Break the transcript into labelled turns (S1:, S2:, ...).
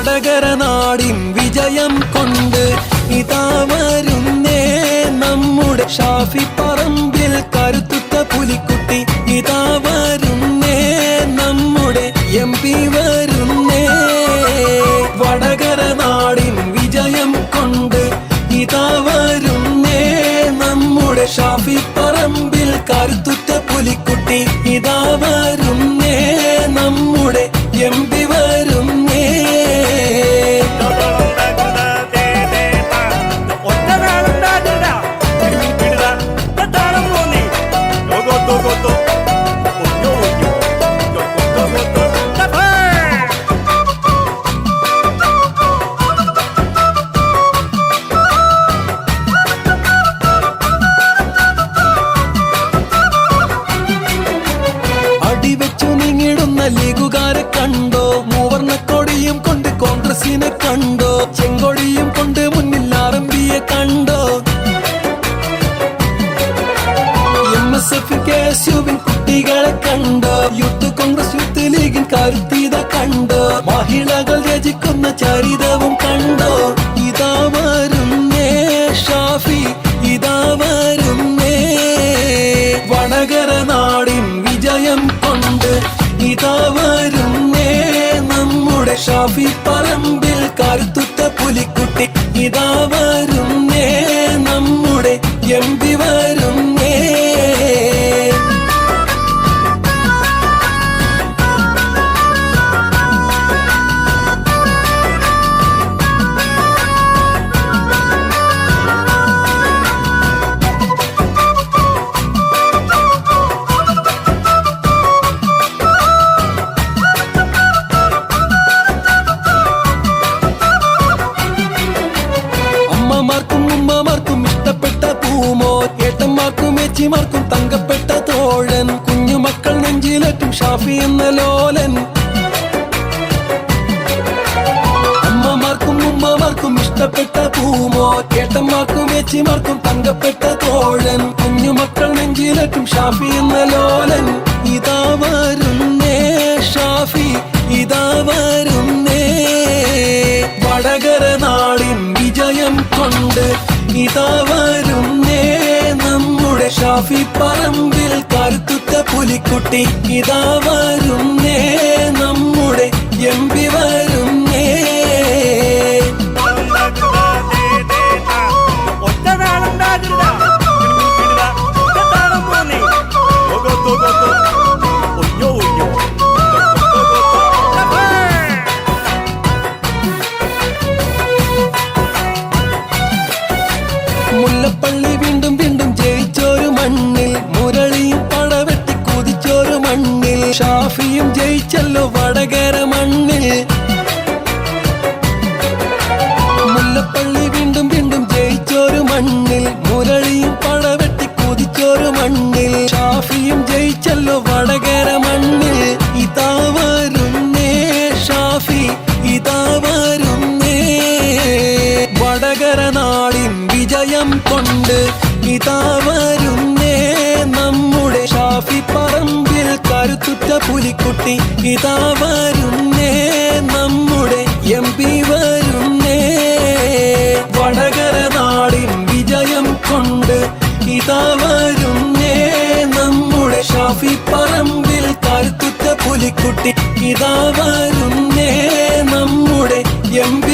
S1: വടകരനാടിൻ വിജയം കൊണ്ട് ഇതാ വരുന്നേ നമ്മുടെ ഷാഫി പറമ്പിൽ കരുത്തുറ്റ പുലിക്കുട്ടി. ഇതാ വരുന്നേ നമ്മുടെ MP വരുന്നേ. വടകരനാടിൻ വിജയം കൊണ്ട് ഇതാ വരുന്നേ നമ്മുടെ ഷാഫി പറമ്പിൽ കരുത്തുറ്റ പുലിക്കുട്ടി. ഇതാ വരുന്നേ നമ്മുടെ MP വരുന്നേ. അടിവെച്ചു നീങ്ങിടുന്ന ലീഗുകാരെ കണ്ടോ? മൂവർണ്ണക്കൊടിയും കൊണ്ട് കോൺഗ്രസിനെ കണ്ടോ? ചെങ്കൊടിയും കൊണ്ട് മുന്നിൽ RMPയെ കണ്ടോ? MSF KSUവിൻ കുട്ടികളെ കണ്ടോ? യൂത്ത് കോൺഗ്രസ് യൂത്ത് ലീഗിൻ കരുത്തീത കണ്ടോ? മഹിളകൾ രചിക്കുന്ന ചരിതവും കണ്ടോ? ഇതാ വരുന്നേ ഷാഫി, ഇതാ വരുന്നേ. വടകരനാടിൻ വിജയം കൊണ്ട് ഇതാ വരുന്നേ നമ്മുടെ ഷാഫി പറമ്പിൽ കരുത്തുറ്റ പുലിക്കുട്ടി. ഇതാ വരുന്നേ നമ്മുടെ MP വരുന്നേ. അമ്മമാർക്കും ഉമ്മമാർക്കും ഇഷ്ടപ്പെട്ട പൂമോ, ഏട്ടന്മാർക്കും ഏച്ചിമാർക്കും തങ്കപ്പെട്ട തോഴൻ, കുഞ്ഞുമക്കൾ നെഞ്ചിലേറ്റും ഷാഫി എന്ന ലോലൻ. അമ്മമാർക്കും ഉമ്മമാർക്കും ഇഷ്ടപ്പെട്ട പൂമോ, ഏട്ടന്മാർക്കും ഏച്ചിമാർക്കും തങ്കപ്പെട്ട തോഴൻ, കുഞ്ഞുമക്കൾ നെഞ്ചിലേറ്റും ഷാഫി എന്ന ലോലൻ. ഇതാ വരുന്നേ ഷാഫി, ഇതാ വരുന്നേ. വടകരനാടിൻ വിജയം കൊണ്ട് ഇതാ വരുന്നേ നമ്മുടെ ഷാഫി പറമ്പിൽ കരുത്തുറ്റ പുലിക്കുട്ടി. ഇതാ വരുന്നേ നമ്മുടെ MP വരുന്നേ. മുല്ലപ്പള്ളി വീണ്ടും വീണ്ടും ജയിച്ചൊരു മണ്ണിൽ, മുരളിയും പടവെട്ടി കുതിച്ചൊരു മണ്ണിൽ, ഷാഫിയും ജയിച്ചല്ലോ വടകര മണ്ണിൽ. മുല്ലപ്പള്ളി വീണ്ടും വീണ്ടും ജയിച്ചൊരു മണ്ണിൽ, മുരളിയും പടവെട്ടി കുതിച്ചൊരു മണ്ണിൽ, ഷാഫിയും ജയിച്ചല്ലോ വടകര മണ്ണിൽ. ഇതാ വരുന്നേ ഷാഫി, ഇതാ വരുന്നേ. വടകരനാടിൻ വിജയം കൊണ്ട് ഇതാ വരുന്നേ നമ്മുടെ ഷാഫി പറമ്പിൽ കരുത്തുറ്റ പുലിക്കുട്ടി. ഇതാ വരുന്നേ നമ്മുടെ MP വരുന്നേ. വടകരനാടിൻ വിജയം കൊണ്ട് ഇതാ വരുന്നേ നമ്മുടെ ഷാഫി പറമ്പിൽ കരുത്തുറ്റ പുലിക്കുട്ടി. ഇതാ വരുന്നേ നമ്മുടെ MP